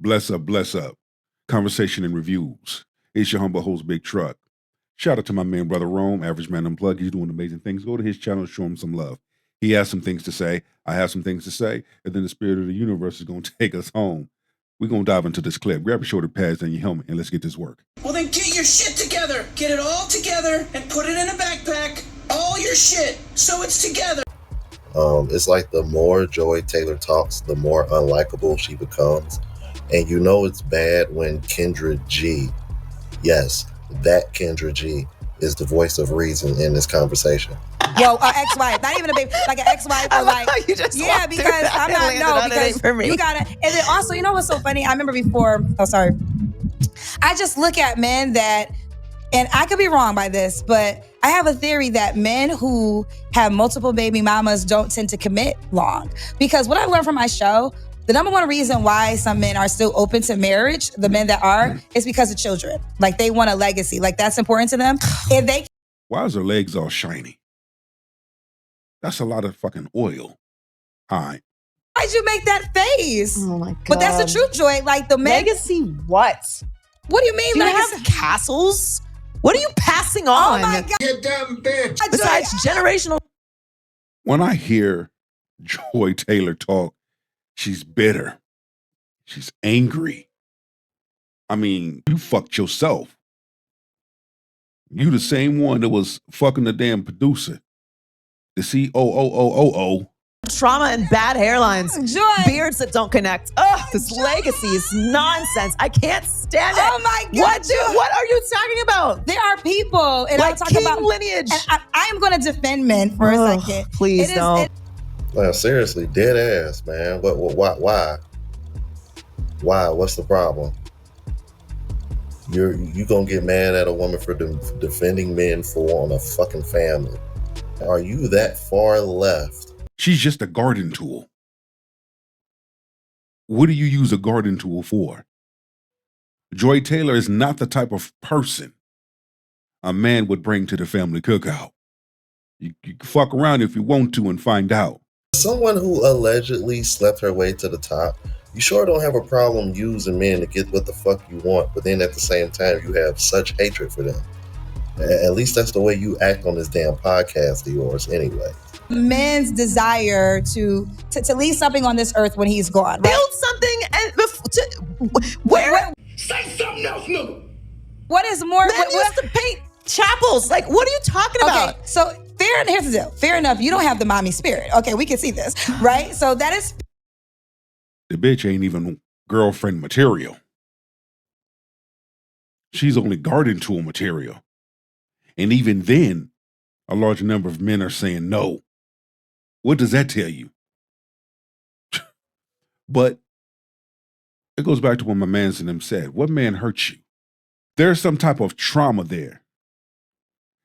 Bless up, bless up. Conversation and reviews. It's your humble host, Big Truck. Shout out to my man, Brother Rome, Average Man Unplugged. He's doing amazing things. Go to his channel and show him some love. He has some things to say. I have some things to say. And then the spirit of the universe is going to take us home. We're going to dive into this clip. Grab your shoulder pads and your helmet, and let's get this work. Well, then get your shit together. Get it all together and put it in a backpack. All your shit, so it's together. It's like the more Joy Taylor talks, the more unlikable she becomes. And you know it's bad when Kendra G, yes, that Kendra G, is the voice of reason in this conversation. Well, ex-wife, not even a baby, like an ex-wife or like, yeah, because I'm not, no, because you gotta, and then also, you know what's so funny? I remember before, I just look at men that, and I could be wrong by this, but I have a theory that men who have multiple baby mamas don't tend to commit long. Because what I learned from my show, the number one reason why some men are still open to marriage, the men that are, is because of children. Like they want a legacy. Like that's important to them. If they Why is her legs all shiny? That's a lot of fucking oil. All right. Why'd you make that face? Oh my God. But that's the truth, Joy. Like the men. Legacy what? What do you mean? Do you legacy? have castles? What are you passing on? Oh my God. You dumb bitch. Besides generational. When I hear Joy Taylor talk, she's bitter. She's angry. I mean, you fucked yourself. You the same one that was fucking the damn producer. The COOOOO. Trauma and bad hairlines. Joy. Beards that don't connect. Ugh, this legacy is nonsense. I can't stand it. Oh my God. What are you talking about? There are people, and Like I'm talking king about lineage. And I am going to defend men for a second. Please don't. Well, seriously, dead ass, man. Why? What's the problem? You gonna get mad at a woman for defending men for on a fucking family? Are you that far left? She's just a garden tool. What do you use a garden tool for? Joy Taylor is not the type of person a man would bring to the family cookout. You can fuck around if you want to and find out. Someone who allegedly slept her way to the top, you sure don't have a problem using men to get what the fuck you want, but then at the same time, you have such hatred for them. At least that's the way you act on this damn podcast of yours anyway. Men's desire to leave something on this earth when he's gone. Right? Build something and where? Say something else, nigga. What is more? Men used to paint chapels. Like, what are you talking about? Okay, so here's the deal. Fair enough, you don't have the mommy spirit. Okay, we can see this, right? So that is. The bitch ain't even girlfriend material. She's only garden tool material. And even then, a large number of men are saying no. What does that tell you? But it goes back to what my mans and them said. What man hurt you? There's some type of trauma there.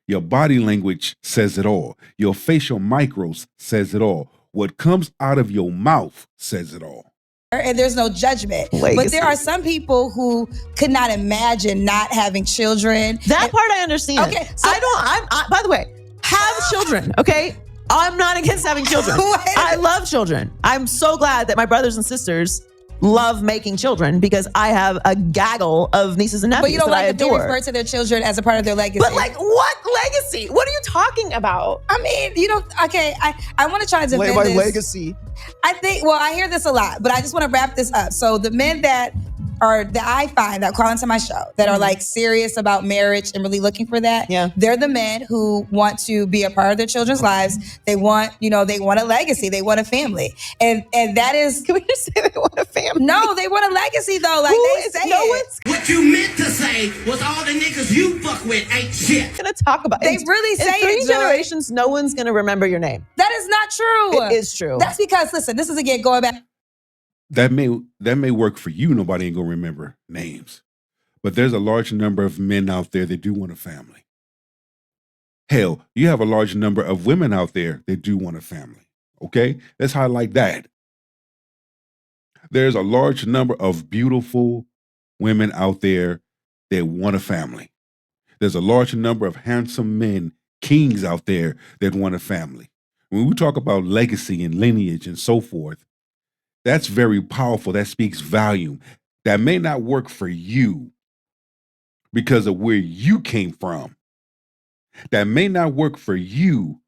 Your body language says it all. Your facial micros says it all. What comes out of your mouth says it all. And there's no judgment. Legacy. But there are some people who could not imagine not having children. That part I understand. Okay, so I by the way, have children, okay? I'm not against having children. I love children. I'm so glad that my brothers and sisters love making children because I have a gaggle of nieces and nephews But you don't that I like that they adore. refer to their children as a part of their legacy. But like, what legacy? What are you talking about? I mean, you know, okay, I want to try to defend this. Legacy. I think, well, I hear this a lot, but I just want to wrap this up. So the men that I find that call into my show that are like serious about marriage and really looking for that, they're the men who want to be a part of their children's lives. They want, they want a legacy. They want a family. And that is... Can we just say they want a family? No, they want a legacy though. Like they say it. What you meant to say was all the niggas you fuck with ain't shit. Gonna talk about They really say in 3 it, Joy. generations, no one's gonna remember your name. That is not true. It is true. That's because, listen, this is again going back. That may work for you. Nobody ain't gonna remember names. But there's a large number of men out there that do want a family. Hell, you have a large number of women out there that do want a family. Okay? Let's highlight that. There's a large number of beautiful women out there that want a family. There's a large number of handsome men, kings out there that want a family. When we talk about legacy and lineage and so forth, that's very powerful. That speaks volume. that may not work for you because of where you came from. That may not work for you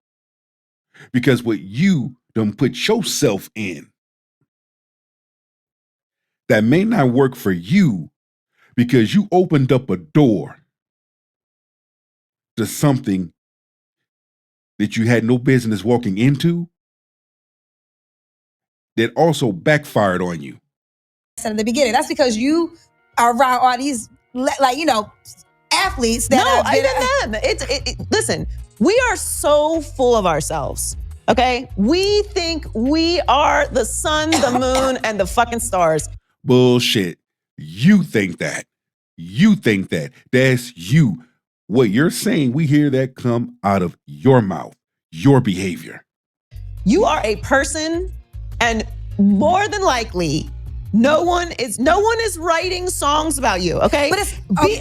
because what you done put yourself in. That may not work for you because you opened up a door to something that you had no business walking into that also backfired on you. In the beginning, that's because you are around all these, like, you know, athletes that even them. Listen, we are so full of ourselves. Okay, we think we are the sun, the moon, and the fucking stars. Bullshit. You think that. You think that. That's you. What you're saying, we hear that come out of your mouth, your behavior. You are a person, and more than likely, no one is writing songs about you, okay? But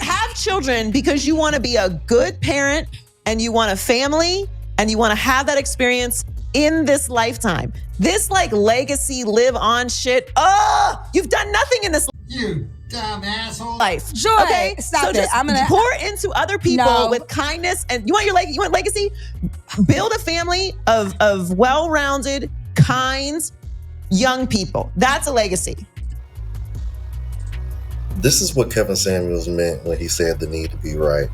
have children because you want to be a good parent and you want a family and you want to have that experience in this lifetime. This like legacy live on shit. Oh, you've done nothing in this you dumb asshole life. Joy, okay, stop so it. just I'm gonna pour into other people with kindness. And you want legacy? Build a family of well-rounded, kind, young people. That's a legacy. This is what Kevin Samuels meant when he said the need to be right.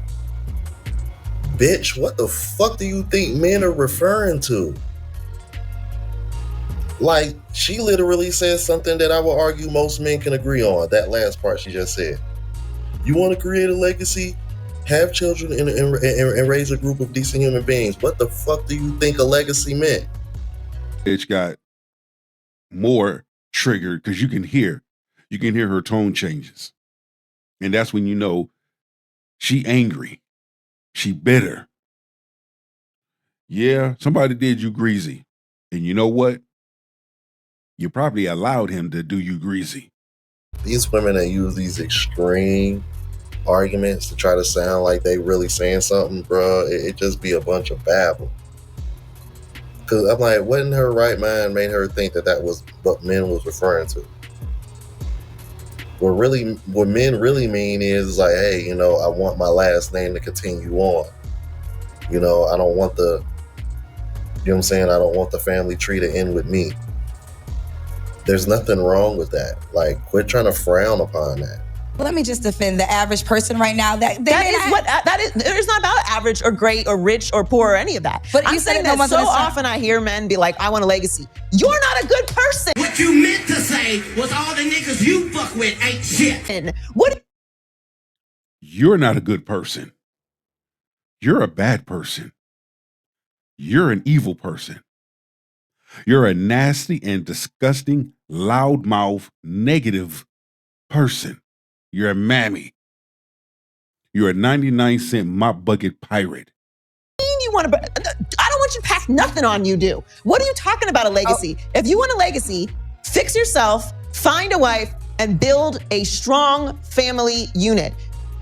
Bitch, what the fuck do you think men are referring to? Like, she literally said something that I would argue most men can agree on. That last part she just said. You want to create a legacy? Have children and raise a group of decent human beings. What the fuck do you think a legacy meant? Bitch got more triggered because you can hear her tone changes. And that's when you know she angry. She bitter. Yeah, somebody did you greasy. And you know what? You probably allowed him to do you greasy. These women that use these extreme arguments to try to sound like they really saying something, bro, it just be a bunch of babble. Because I'm like, what in her right mind made her think that was what men was referring to? What men really mean is like, hey, you know, I want my last name to continue on. You know, I don't want the, you know what I'm saying? I don't want the family tree to end with me. There's nothing wrong with that. Like, quit trying to frown upon that. Let me just defend the average person right now. That is it's not about average or great or rich or poor or any of that. But I'm saying that so often I hear men be like, I want a legacy. You're not a good person. What you meant to say was all the niggas you fuck with ain't shit. What? You're not a good person. You're a bad person. You're an evil person. You're a nasty and disgusting, loudmouth, negative person. You're a mammy. You're a 99-cent mop bucket pirate. I don't want you to pass nothing on you, do. What are you talking about a legacy? If you want a legacy, fix yourself, find a wife, and build a strong family unit.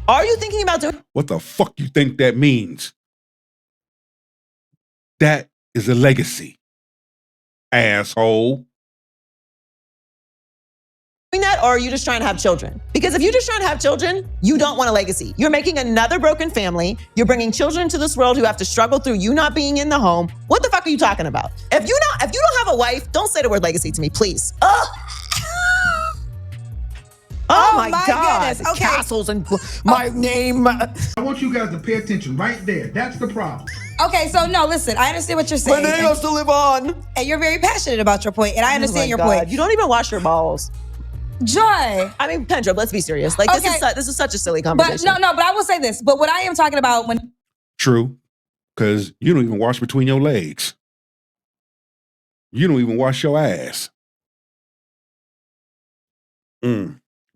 Are you thinking about doing? What the fuck you think that means? That is a legacy, asshole. That, or are you just trying to have children? Because if you're just trying to have children, you don't want a legacy. You're making another broken family. You're bringing children into this world who have to struggle through you not being in the home. What the fuck are you talking about? If you don't have a wife, don't say the word legacy to me, please. Oh my God. Goodness. Okay. Castles and my name. I want you guys to pay attention right there. That's the problem. Okay, so no, listen, I understand what you're saying. My name has to live on. And you're very passionate about your point, and I understand your point. You don't even wash your balls. Joy. I mean, Pendra, let's be serious. Like, Okay. this is such a silly conversation. But but I will say this. But what I am talking about when True, because you don't even wash between your legs. You don't even wash your ass.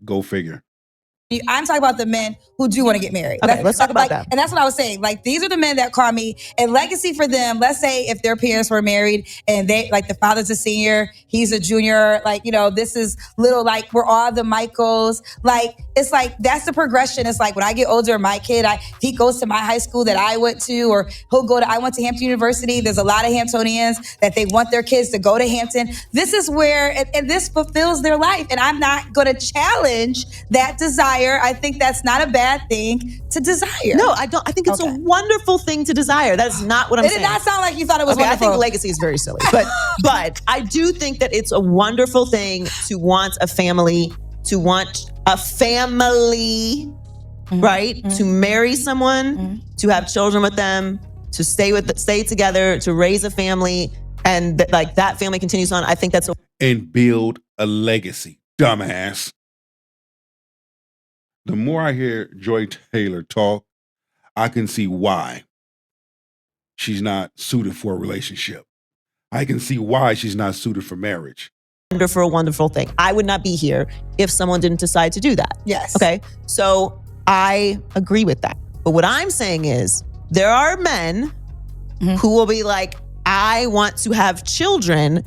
Go figure. I'm talking about the men who do want to get married. Okay, let's talk about that. And that's what I was saying. Like, these are the men that call me, and legacy for them, let's say if their parents were married and they, like, the father's a senior, he's a junior, like, you know, this is little, like, we're all the Michaels. Like, it's like, that's the progression. It's like when I get older, my kid, he goes to my high school that I went to, or I went to Hampton University. There's a lot of Hamptonians that they want their kids to go to Hampton. This is where, and this fulfills their life. And I'm not going to challenge that desire. I think that's not a bad thing to desire. No, I don't. I think it's a wonderful thing to desire. That's not what I'm saying. It did not sound like you thought it was wonderful. I think legacy is very silly. But I do think that it's a wonderful thing to want a family, right? Mm-hmm. To marry someone, to have children with them, to stay together, to raise a family, and that family continues on. I think that's and build a legacy, dumbass. The more I hear Joy Taylor talk, I can see why she's not suited for a relationship. I can see why she's not suited for marriage. Wonderful thing. I would not be here if someone didn't decide to do that. Yes. Okay. So I agree with that. But what I'm saying is there are men who will be like, I want to have children,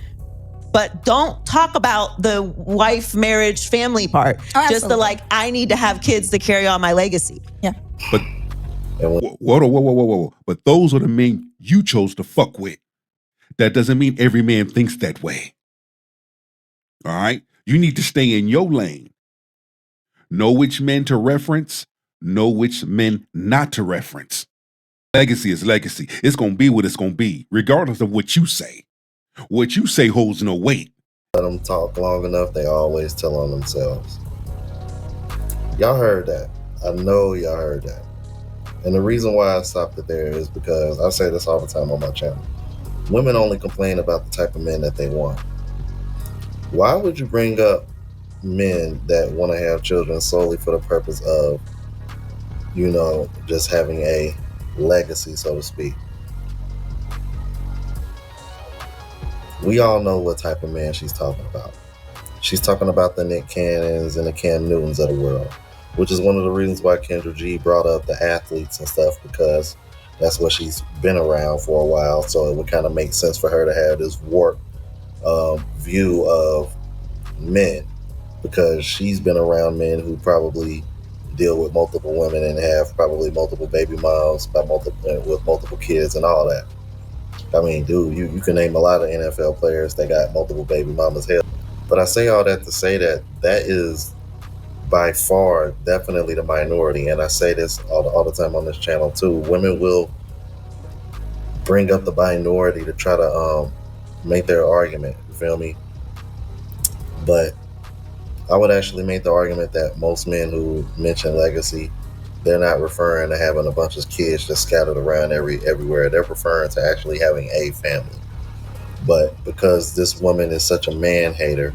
but don't talk about the wife, marriage, family part. Oh, just the I need to have kids to carry on my legacy. Yeah. But whoa. But those are the men you chose to fuck with. That doesn't mean every man thinks that way. All right? You need to stay in your lane. Know which men to reference. Know which men not to reference. Legacy is legacy. It's going to be what it's going to be, regardless of what you say. What you say holds no weight. Let them talk long enough, they always tell on themselves. Y'all heard that. I know y'all heard that. And the reason why I stopped it there is because I say this all the time on my channel. Women only complain about the type of men that they want. Why would you bring up men that want to have children solely for the purpose of, just having a legacy, so to speak? We all know what type of man she's talking about. She's talking about the Nick Cannons and the Cam Newtons of the world, which is one of the reasons why Kendra G brought up the athletes and stuff, because that's what she's been around for a while. So it would kind of make sense for her to have this warped view of men, because she's been around men who probably deal with multiple women and have probably multiple baby moms with multiple kids and all that. I mean, dude, you can name a lot of NFL players that got multiple baby mamas. Hell, but I say all that to say that is by far definitely the minority, and I say this all the time on this channel too. Women will bring up the minority to try to make their argument. You feel me? But I would actually make the argument that most men who mention legacy, they're not referring to having a bunch of kids just scattered around everywhere. They're referring to actually having a family. But because this woman is such a man hater,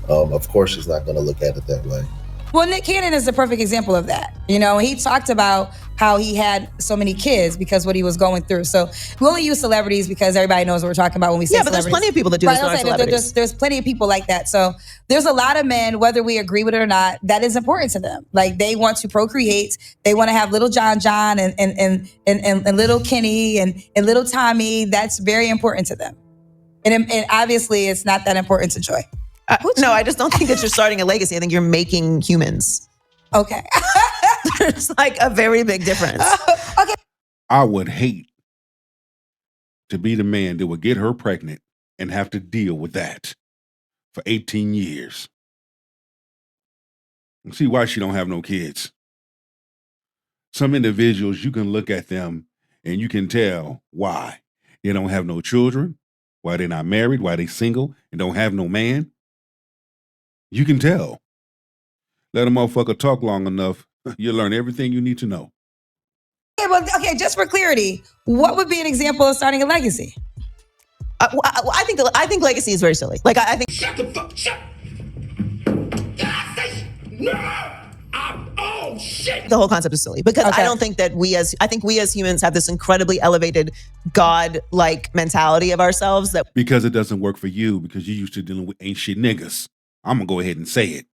of course she's not going to look at it that way. Well, Nick Cannon is the perfect example of that. He talked about how he had so many kids because what he was going through. So we only use celebrities because everybody knows what we're talking about when we say celebrities. Yeah, but there's plenty of people that do this with celebrities. There's plenty of people like that. So there's a lot of men, whether we agree with it or not, that is important to them. Like, they want to procreate. They want to have little John and little Kenny and little Tommy. That's very important to them. And obviously it's not that important to Joy. No, I just don't think that you're starting a legacy. I think you're making humans. Okay. There's a very big difference. Okay. I would hate to be the man that would get her pregnant and have to deal with that for 18 years. See why she don't have no kids. Some individuals, you can look at them and you can tell why. They don't have no children, why they're not married, why they single and don't have no man. You can tell. Let a motherfucker talk long enough, you'll learn everything you need to know. Okay, just for clarity, what would be an example of starting a legacy? I think legacy is very silly. I think. Shut the fuck! Shut! Oh shit! The whole concept is silly because I don't think that I think we as humans have this incredibly elevated God-like mentality of ourselves that. Because it doesn't work for you because you're used to dealing with ain't shit niggas. I'm going to go ahead and say it.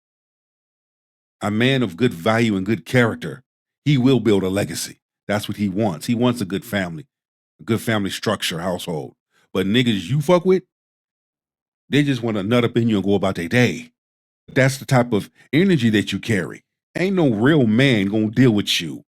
A man of good value and good character, he will build a legacy. That's what he wants. He wants a good family structure, household. But niggas you fuck with, they just want to nut up in you and go about their day. That's the type of energy that you carry. Ain't no real man gonna deal with you.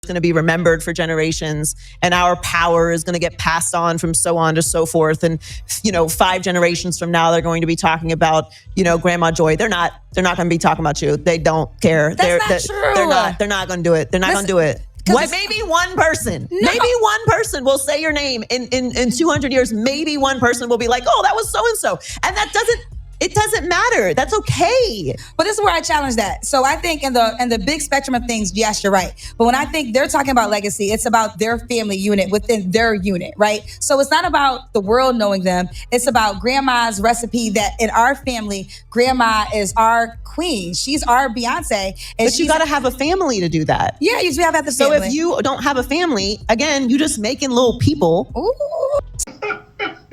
Going to be remembered for generations, and our power is going to get passed on from so on to so forth. And 5 generations from now, they're going to be talking about Grandma Joy. They're not going to be talking about you. They don't care. That's not true. They're not going to do it. They're not going to do it. What? Maybe one person. No. Maybe one person will say your name in 200 years. Maybe one person will be like, "Oh, that was so and so," and that doesn't. It doesn't matter. That's okay. But this is where I challenge that. So I think in the big spectrum of things, yes, you're right. But when I think they're talking about legacy, it's about their family unit within their unit, right? So it's not about the world knowing them. It's about grandma's recipe that in our family, grandma is our queen. She's our Beyonce. But you got to have a family to do that. Yeah, you do have the family. So if you don't have a family, again, you're just making little people. Ooh.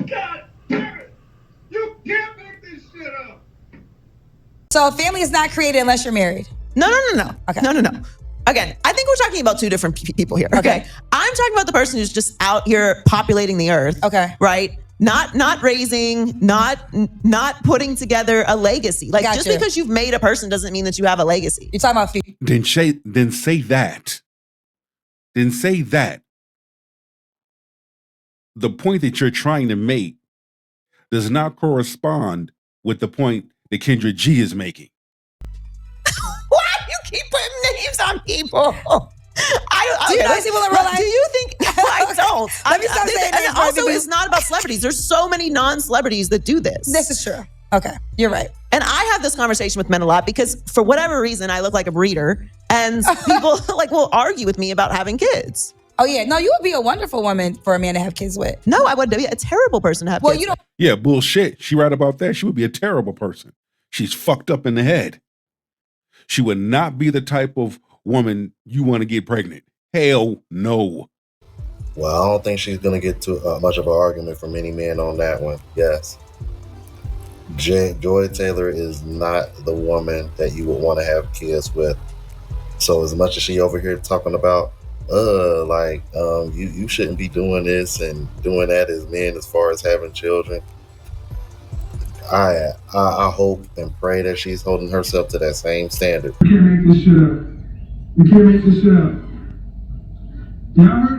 God damn it. You can't make this shit up. So a family is not created unless you're married. No. Okay. No. Again, I think we're talking about 2 different people here. Okay. I'm talking about the person who's just out here populating the earth. Okay. Right? Not raising, not putting together a legacy. Like just because you've made a person doesn't mean that you have a legacy. You're talking about Then say that. Then say that. The point that you're trying to make does not correspond with the point that Kendra G is making. Why do you keep putting names on people? Do you know these people in real life? Do you think I don't? Let me stop saying that. And also, it's not about celebrities. There's so many non-celebrities that do this. This is true. Okay, you're right. And I have this conversation with men a lot because for whatever reason, I look like a breeder, and people will argue with me about having kids. Oh yeah, no, you would be a wonderful woman for a man to have kids with. No, I would be a terrible person to have kids with. Yeah, bullshit. She right about that. She would be a terrible person. She's fucked up in the head. She would not be the type of woman you want to get pregnant. Hell no. Well, I don't think she's going to get too much of an argument from any man on that one. Yes. Joy Taylor is not the woman that you would want to have kids with. So as much as she over here talking about, you shouldn't be doing this and doing that as men as far as having children. I hope and pray that she's holding herself to that same standard. You can't make this shit up. You can't make this shit up. Y'all heard